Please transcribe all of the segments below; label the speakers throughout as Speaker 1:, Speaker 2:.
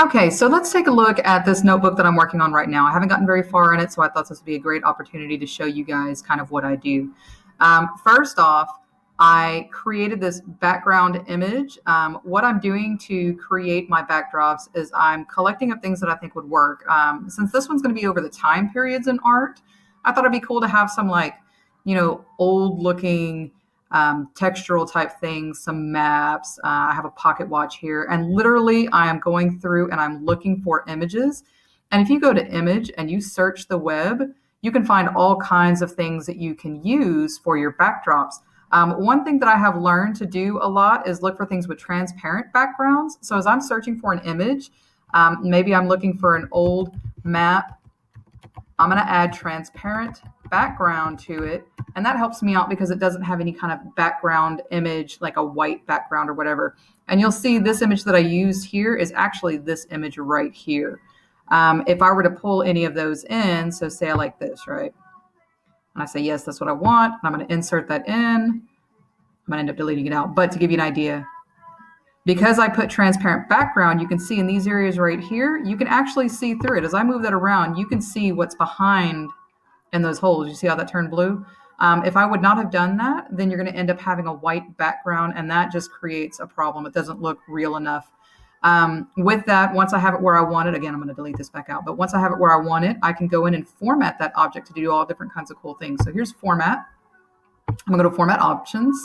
Speaker 1: Okay, so let's take a look at this notebook that I'm working on right now. I haven't gotten very far in it, so I thought this would be a great opportunity to show you guys kind of what I do. First off, I created this background image. What I'm doing to create my backdrops is I'm collecting up things that I think would work. Since this one's going to be over the time periods in art, I thought it'd be cool to have some old looking textural type things, some maps. I have a pocket watch here, and literally I am going through and I'm looking for images. And if you go to image and you search the web, you can find all kinds of things that you can use for your backdrops. One thing that I have learned to do a lot is look for things with transparent backgrounds. So as I'm searching for an image, maybe I'm looking for an old map, I'm going to add transparent background to it. And that helps me out because it doesn't have any kind of background image, like a white background or whatever. And you'll see this image that I used here is actually this image right here. If I were to pull any of those in, so say I like this, right? And I say, yes, that's what I want. I'm going to insert that in. I'm going to end up deleting it out. But to give you an idea, because I put transparent background, you can see in these areas right here, you can actually see through it. As I move that around, you can see what's behind in those holes. You see how that turned blue? If I would not have done that, then you're going to end up having a white background, and that just creates a problem. It doesn't look real enough. With that, once I have it where I want it, again, I'm going to delete this back out, but once I have it where I want it, I can go in and format that object to do all different kinds of cool things. So here's format. I'm going to go to format options.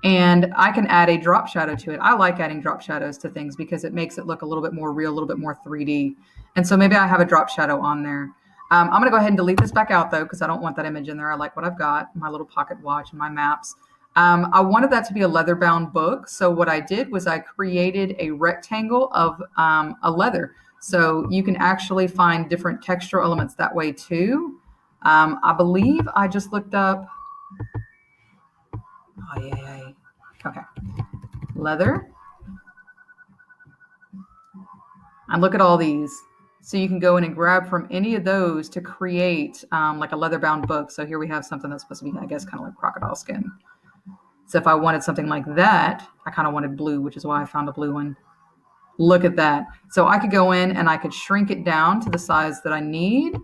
Speaker 1: And I can add a drop shadow to it. I like adding drop shadows to things because it makes it look a little bit more real, a little bit more 3D. And so maybe I have a drop shadow on there. I'm going to go ahead and delete this back out, though, because I don't want that image in there. I like what I've got, my little pocket watch and my maps. I wanted that to be a leather-bound book. So what I did was I created a rectangle of a leather. So you can actually find different textural elements that way, too. I believe I just looked up... Oh, yeah. Okay. Leather. And look at all these. So you can go in and grab from any of those to create like a leather-bound book. So here we have something that's supposed to be, I guess, kind of like crocodile skin. So if I wanted something like that, I kind of wanted blue, which is why I found a blue one. Look at that. So I could go in and I could shrink it down to the size that I need.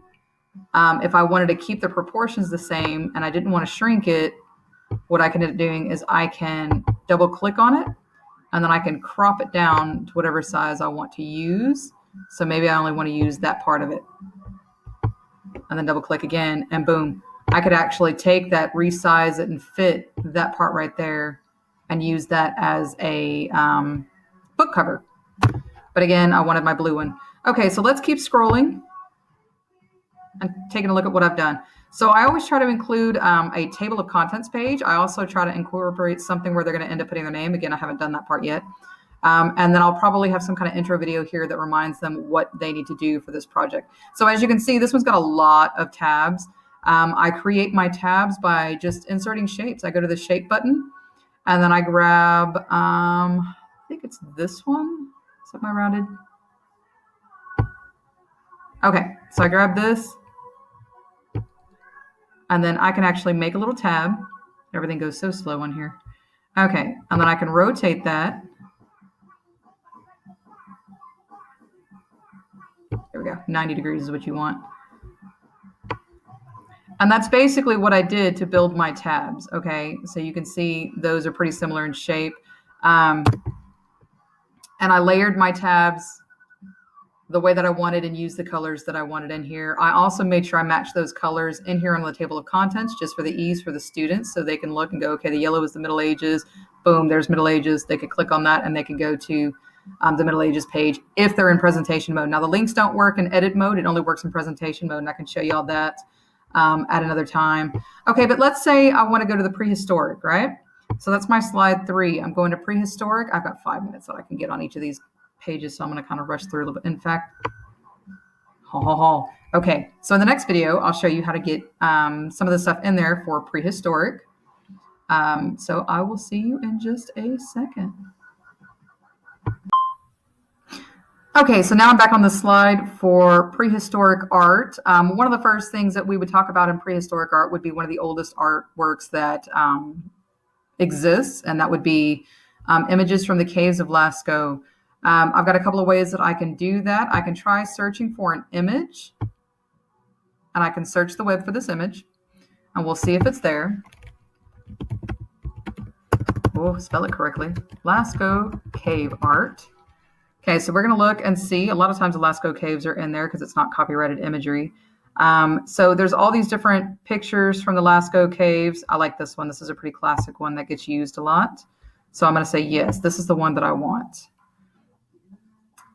Speaker 1: If I wanted to keep the proportions the same and I didn't want to shrink it, what I can end up doing is I can double click on it and then I can crop it down to whatever size I want to use. So maybe I only want to use that part of it. And then double click again and boom. I could actually take that, resize it and fit that part right there and use that as a book cover. But again, I wanted my blue one. Okay, so let's keep scrolling and taking a look at what I've done. So I always try to include a table of contents page. I also try to incorporate something where they're going to end up putting their name. Again, I haven't done that part yet. And then I'll probably have some kind of intro video here that reminds them what they need to do for this project. So as you can see, this one's got a lot of tabs. I create my tabs by just inserting shapes. I go to the shape button and then I grab, I think it's this one. Is that my rounded? Okay, so I grab this. And then I can actually make a little tab. Everything goes so slow on here. Okay, and then I can rotate that. There we go, 90 degrees is what you want. And that's basically what I did to build my tabs, okay? So you can see those are pretty similar in shape. And I layered my tabs the way that I wanted and use the colors that I wanted in here. I also made sure I matched those colors in here on the table of contents just for the ease for the students so they can look and go, okay, the yellow is the Middle Ages. Boom, there's Middle Ages. They could click on that and they can go to the Middle Ages page if they're in presentation mode. Now the links don't work in edit mode. It only works in presentation mode and I can show you all that at another time. Okay, but let's say I want to go to the prehistoric, right? So that's my slide 3. I'm going to prehistoric. I've got 5 minutes that I can get on each of these pages, so I'm going to kind of rush through a little bit. In fact, okay, so in the next video, I'll show you how to get some of the stuff in there for prehistoric. So I will see you in just a second. Okay, so now I'm back on the slide for prehistoric art. One of the first things that we would talk about in prehistoric art would be one of the oldest artworks that exists, and that would be images from the caves of Lascaux. I've got a couple of ways that I can do that. I can try searching for an image, and I can search the web for this image, and we'll see if it's there. Oh, spell it correctly. Lascaux cave art. Okay, so we're going to look and see. A lot of times the Lascaux caves are in there because it's not copyrighted imagery. So there's all these different pictures from the Lascaux caves. I like this one. This is a pretty classic one that gets used a lot. So I'm going to say yes, this is the one that I want.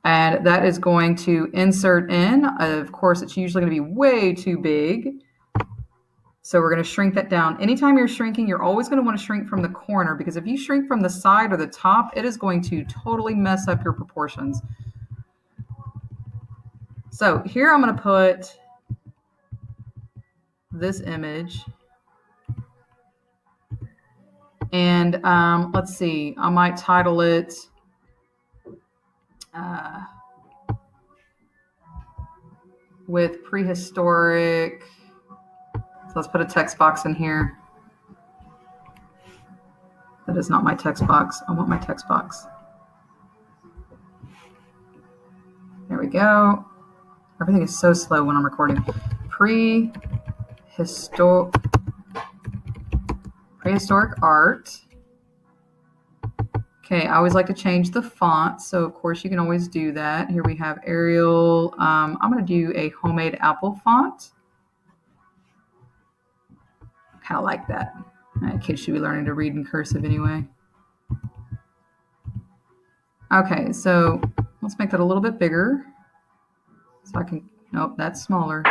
Speaker 1: And that is going to insert in. Of course, it's usually going to be way too big. So we're going to shrink that down. Anytime you're shrinking, you're always going to want to shrink from the corner, because if you shrink from the side or the top, it is going to totally mess up your proportions. So here I'm going to put this image. And let's see, I might title it with prehistoric. So let's put a text box in here. That is not my text box. I want my text box. There we go. Everything is so slow when I'm recording. Prehistoric art. Okay, I always like to change the font, so of course you can always do that. Here we have Arial. I'm going to do a homemade Apple font. Kind of like that. Kids should be learning to read in cursive anyway. Okay, so let's make that a little bit bigger. So I can, nope, that's smaller.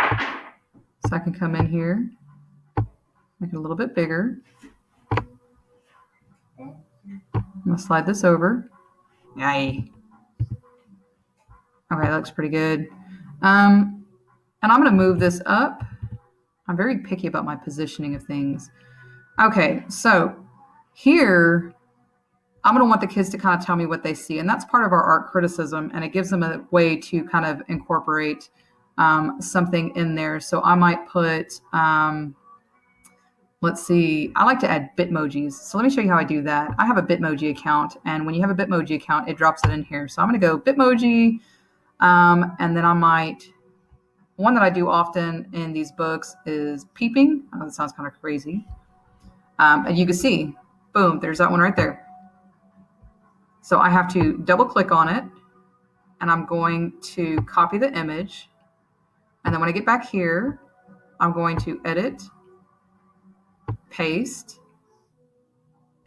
Speaker 1: So I can come in here, make it a little bit bigger. I'm going to slide this over. Yay. Okay, that looks pretty good. And I'm going to move this up. I'm very picky about my positioning of things. Okay, so here, I'm going to want the kids to kind of tell me what they see. And that's part of our art criticism. And it gives them a way to kind of incorporate something in there. So I might put, let's see, I like to add Bitmojis. So let me show you how I do that. I have a Bitmoji account. And when you have a Bitmoji account, it drops it in here. So I'm going to go Bitmoji. And then I might, one that I do often in these books is peeping. I know that sounds kind of crazy. And you can see, boom, there's that one right there. So I have to double click on it, and I'm going to copy the image. And then when I get back here, I'm going to edit, paste,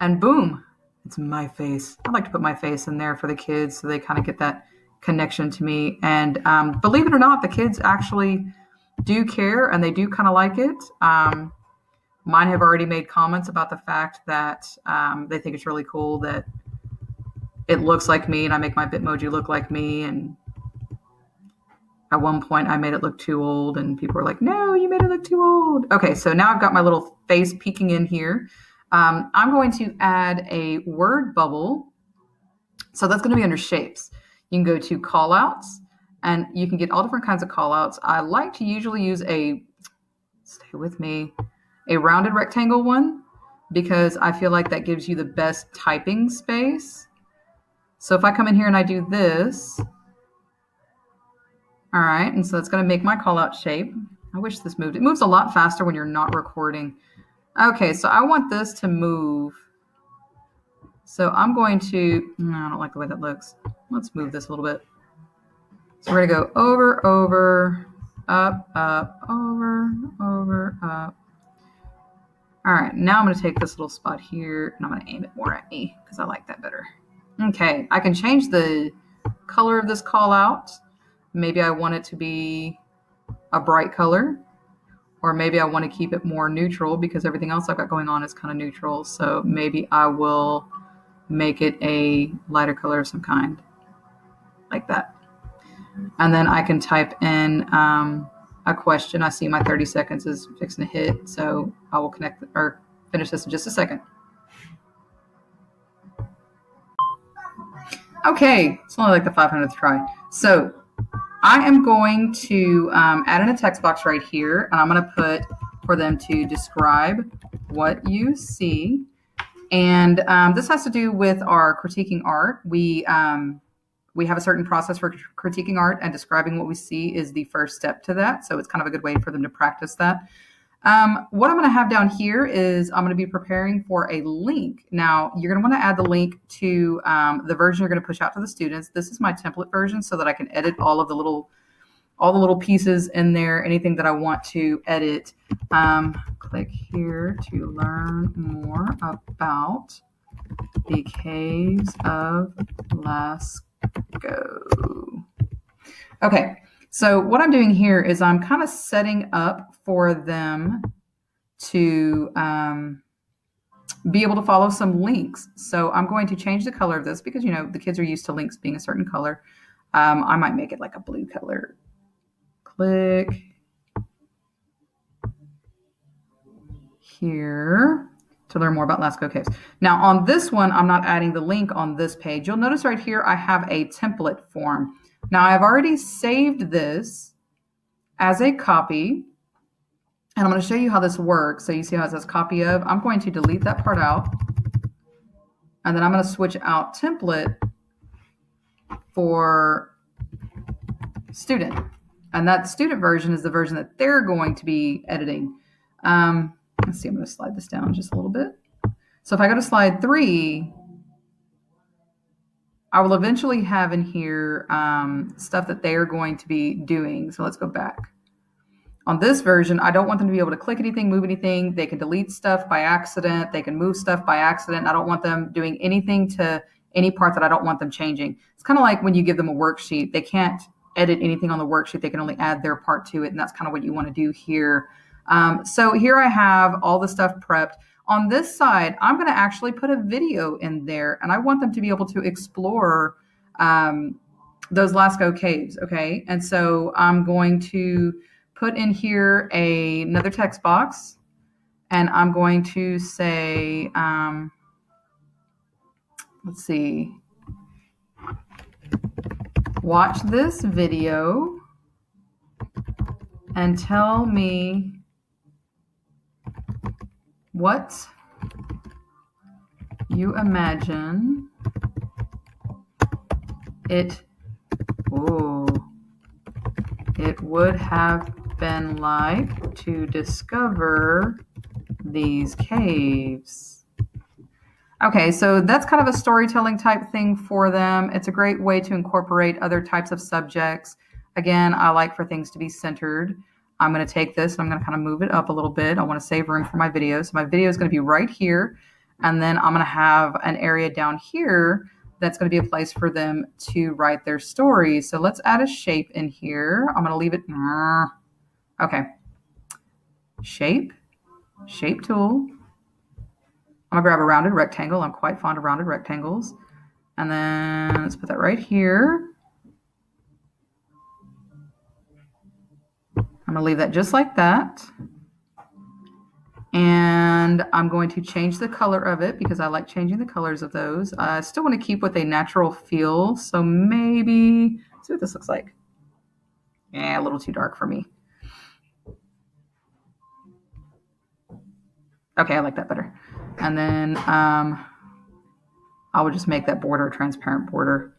Speaker 1: and boom, it's my face. I like to put my face in there for the kids so they kind of get that connection to me. And believe it or not, the kids actually do care, and they do kind of like it. Mine have already made comments about the fact that they think it's really cool that it looks like me and I make my Bitmoji look like me. And at one point I made it look too old, and people were like, no, you made it look too old. Okay, so now I've got my little face peeking in here. I'm going to add a word bubble. So that's going to be under shapes. You can go to callouts, and you can get all different kinds of callouts. I like to usually use a rounded rectangle one, because I feel like that gives you the best typing space. So if I come in here and I do this, all right, and so that's going to make my call out shape. I wish this moved. It moves a lot faster when you're not recording. Okay, so I want this to move. So I'm going to, no, I don't like the way that looks. Let's move this a little bit. So we're going to go over, over, up, up, over, over, up. All right, now I'm going to take this little spot here, and I'm going to aim it more at me because I like that better. Okay, I can change the color of this call out. Maybe I want it to be a bright color, or maybe I want to keep it more neutral because everything else I've got going on is kind of neutral. So maybe I will make it a lighter color of some kind, like that. And then I can type in a question. I see my 30 seconds is fixing to hit, so I will finish this in just a second. Okay, it's only like the 500th try. So I am going to add in a text box right here, and I'm going to put for them to describe what you see. And this has to do with our critiquing art. We we have a certain process for critiquing art, and describing what we see is the first step to that. So it's kind of a good way for them to practice that. What I'm going to have down here is I'm going to be preparing for a link. Now, you're going to want to add the link to the version you're going to push out to the students. This is my template version so that I can edit all the little pieces in there, anything that I want to edit. Click here to learn more about the Caves of Lascaux. Okay. So what I'm doing here is I'm kind of setting up for them to be able to follow some links. So I'm going to change the color of this because, the kids are used to links being a certain color. I might make it like a blue color. Click here to learn more about Lascaux Caves. Now on this one, I'm not adding the link on this page. You'll notice right here, I have a template form. Now I've already saved this as a copy, and I'm going to show you how this works. So you see how it says copy of. I'm going to delete that part out, and then I'm going to switch out template for student. And that student version is the version that they're going to be editing. Let's see, I'm going to slide this down just a little bit. So if I go to slide 3, I will eventually have in here stuff that they are going to be doing. So let's go back. On this version, I don't want them to be able to click anything, move anything. They can delete stuff by accident. They can move stuff by accident. I don't want them doing anything to any part that I don't want them changing. It's kind of like when you give them a worksheet. They can't edit anything on the worksheet. They can only add their part to it, and that's kind of what you want to do here. So here I have all the stuff prepped. On this side, I'm going to actually put a video in there, and I want them to be able to explore those Lascaux caves, okay? And so I'm going to put in here another text box, and I'm going to say, let's see, watch this video and tell me what you imagine it would have been like to discover these caves. Okay, so that's kind of a storytelling type thing for them. It's a great way to incorporate other types of subjects. Again, I like for things to be centered. I'm going to take this and I'm going to kind of move it up a little bit. I want to save room for my video. So my video is going to be right here. And then I'm going to have an area down here that's going to be a place for them to write their stories. So let's add a shape in here. I'm going to leave it. Okay. Shape tool. I'm going to grab a rounded rectangle. I'm quite fond of rounded rectangles. And then let's put that right here. I'm going to leave that just like that. And I'm going to change the color of it because I like changing the colors of those. I still want to keep with a natural feel. So maybe, let's see what this looks like. Yeah, a little too dark for me. Okay, I like that better. And then I will just make that border a transparent border.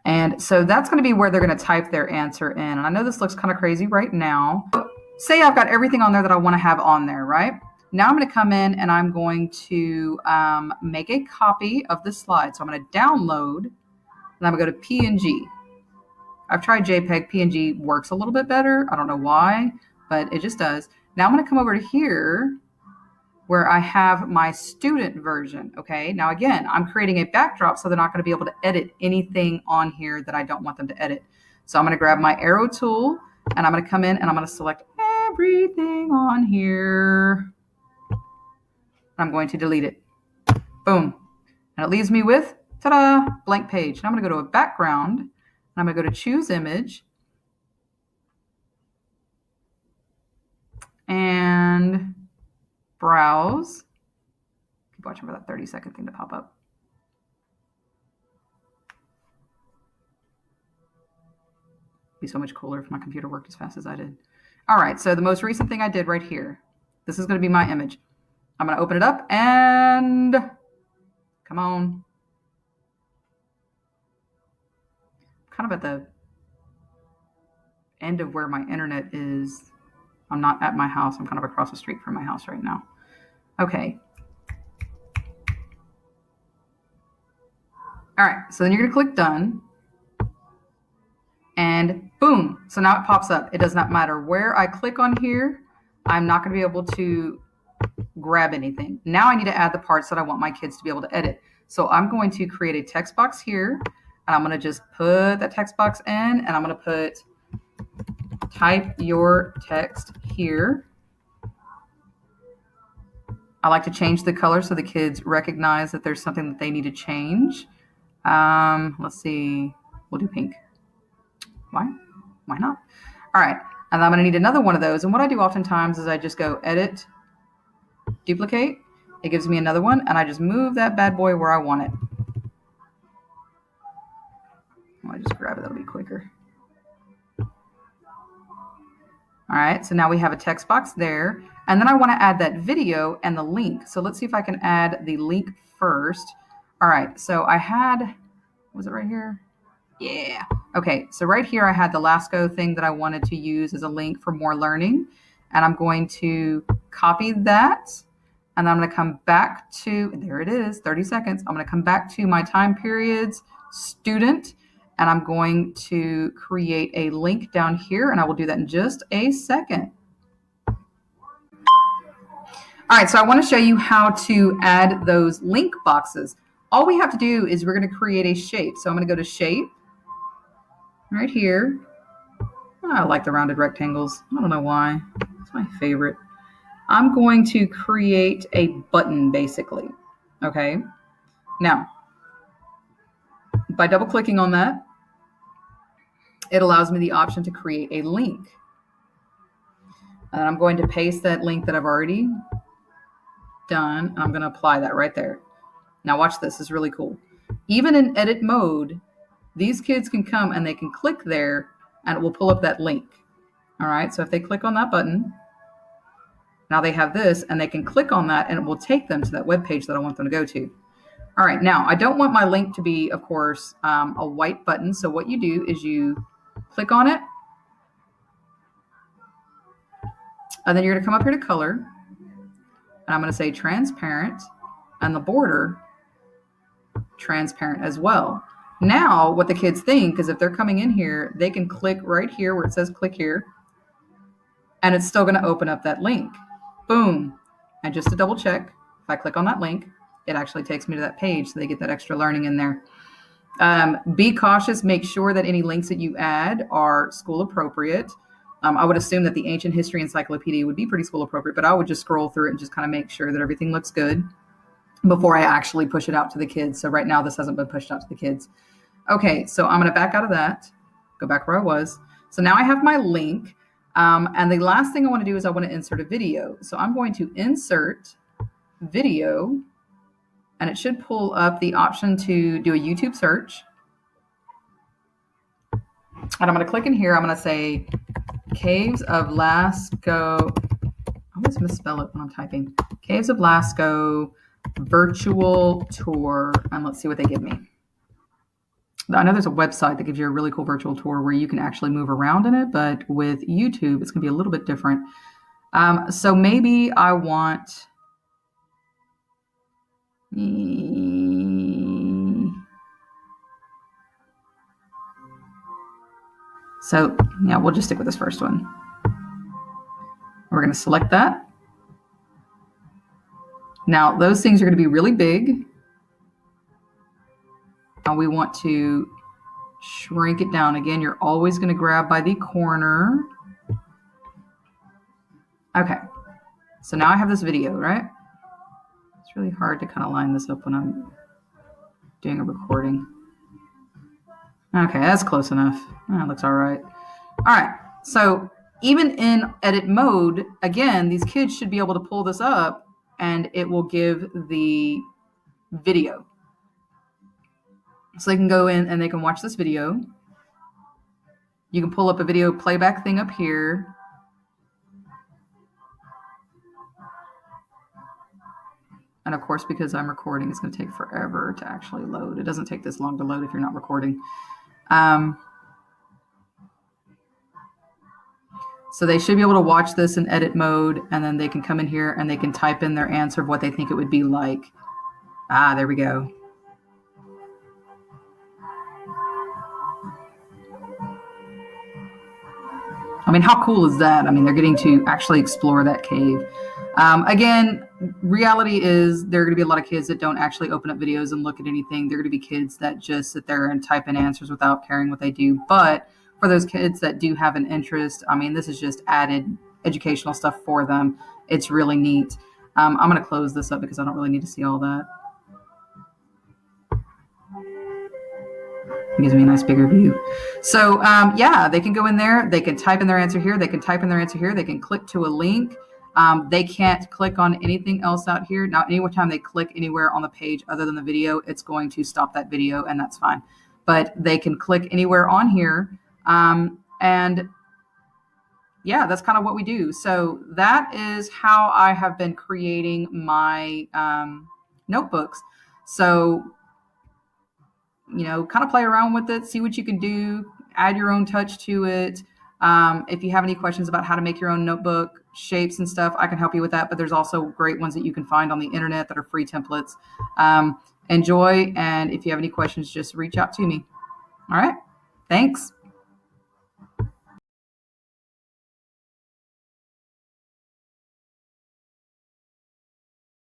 Speaker 1: And so that's going to be where they're going to type their answer in. And I know this looks kind of crazy right now. Say I've got everything on there that I want to have on there, right? Now I'm going to come in and I'm going to make a copy of the slide. So I'm going to download, and I'm going to go to PNG. I've tried JPEG. PNG works a little bit better. I don't know why, but it just does. Now I'm going to come over to here where I have my student version, okay? Now, again, I'm creating a backdrop, so they're not going to be able to edit anything on here that I don't want them to edit. So I'm going to grab my arrow tool, and I'm going to come in, and I'm going to select everything on here. I'm going to delete it. Boom. And it leaves me with, ta-da, blank page. And I'm going to go to a background, and I'm going to go to choose image. And browse. Keep watching for that 30-second thing to pop up. It'd be so much cooler if my computer worked as fast as I did. All right, so the most recent thing I did right here. This is going to be my image. I'm going to open it up and come on. kind of at the end of where my internet is. I'm not at my house. I'm kind of across the street from my house right now. Okay. All right. So then you're going to click done. And boom. So now it pops up. It does not matter where I click on here. I'm not going to be able to grab anything. Now I need to add the parts that I want my kids to be able to edit. So I'm going to create a text box here. And I'm going to just put that text box in. And I'm going to put type your text here. I like to change the color so the kids recognize that there's something that they need to change. Let's see. We'll do pink. Why not? All right. And I'm going to need another one of those. And what I do oftentimes is I just go edit, duplicate. It gives me another one. And I just move that bad boy where I want it. I just grab it. That'll be quicker. All right. So now we have a text box there. And then I want to add that video and the link. So let's see if I can add the link first. All right. So I had, was it right here? Yeah. Okay. So right here, I had the LASCO thing that I wanted to use as a link for more learning. And I'm going to copy that. And I'm going to come back to, there it is, 30 seconds. I'm going to come back to my time periods, student, and I'm going to create a link down here. And I will do that in just a second. All right. So I want to show you how to add those link boxes. All we have to do is we're going to create a shape. So I'm going to go to shape. Right here. I like the rounded rectangles. I don't know why. It's my favorite. I'm going to create a button, basically. Okay. Now, by double clicking on that, it allows me the option to create a link. And I'm going to paste that link that I've already done. And I'm going to apply that right there. Now watch this. This is really cool. Even in edit mode, these kids can come and they can click there and it will pull up that link. All right. So if they click on that button, now they have this and they can click on that and it will take them to that web page that I want them to go to. All right. Now I don't want my link to be, of course, a white button. So what you do is you click on it and then you're going to come up here to color and I'm going to say transparent and the border transparent as well. Now, what the kids think is if they're coming in here, they can click right here where it says click here, and it's still going to open up that link. Boom. And just to double check, if I click on that link, it actually takes me to that page, so they get that extra learning in there. Be cautious. Make sure that any links that you add are school appropriate. I would assume that the Ancient History Encyclopedia would be pretty school appropriate, but I would just scroll through it and just kind of make sure that everything looks good before I actually push it out to the kids. So right now, this hasn't been pushed out to the kids. Okay, so I'm going to back out of that, go back where I was. So now I have my link. And the last thing I want to do is I want to insert a video. So I'm going to insert video, and it should pull up the option to do a YouTube search. And I'm going to click in here. I'm going to say Caves of Lascaux. I always misspell it when I'm typing. Caves of Lascaux virtual tour. And let's see what they give me. I know there's a website that gives you a really cool virtual tour where you can actually move around in it, but with YouTube, it's going to be a little bit different. So maybe I want... So, yeah, we'll just stick with this first one. We're going to select that. Now, those things are going to be really big. And we want to shrink it down. Again, you're always going to grab by the corner. Okay. So now I have this video, right? It's really hard to kind of line this up when I'm doing a recording. Okay, that's close enough. That looks all right. All right. So even in edit mode, again, these kids should be able to pull this up and it will give the video. So they can go in and they can watch this video. You can pull up a video playback thing up here. And of course, because I'm recording, it's going to take forever to actually load. It doesn't take this long to load if you're not recording. So they should be able to watch this in edit mode, and then they can come in here and they can type in their answer of what they think it would be like. Ah, there we go. I mean, how cool is that? I mean, they're getting to actually explore that cave. Again, reality is there are going to be a lot of kids that don't actually open up videos and look at anything. There are going to be kids that just sit there and type in answers without caring what they do. But for those kids that do have an interest, I mean, this is just added educational stuff for them. It's really neat. I'm going to close this up because I don't really need to see all that. It gives me a nice bigger view. So yeah, they can go in there. They can type in their answer here. They can type in their answer here. They can click to a link. They can't click on anything else out here. Now, anytime they click anywhere on the page other than the video, it's going to stop that video, and that's fine. But they can click anywhere on here. And yeah, that's kind of what we do. So that is how I have been creating my notebooks. So, you know, kind of play around with it, see what you can do, add your own touch to it. If you have any questions about how to make your own notebook shapes and stuff, I can help you with that. But there's also great ones that you can find on the internet that are free templates. Enjoy. And if you have any questions, just reach out to me. All right. Thanks.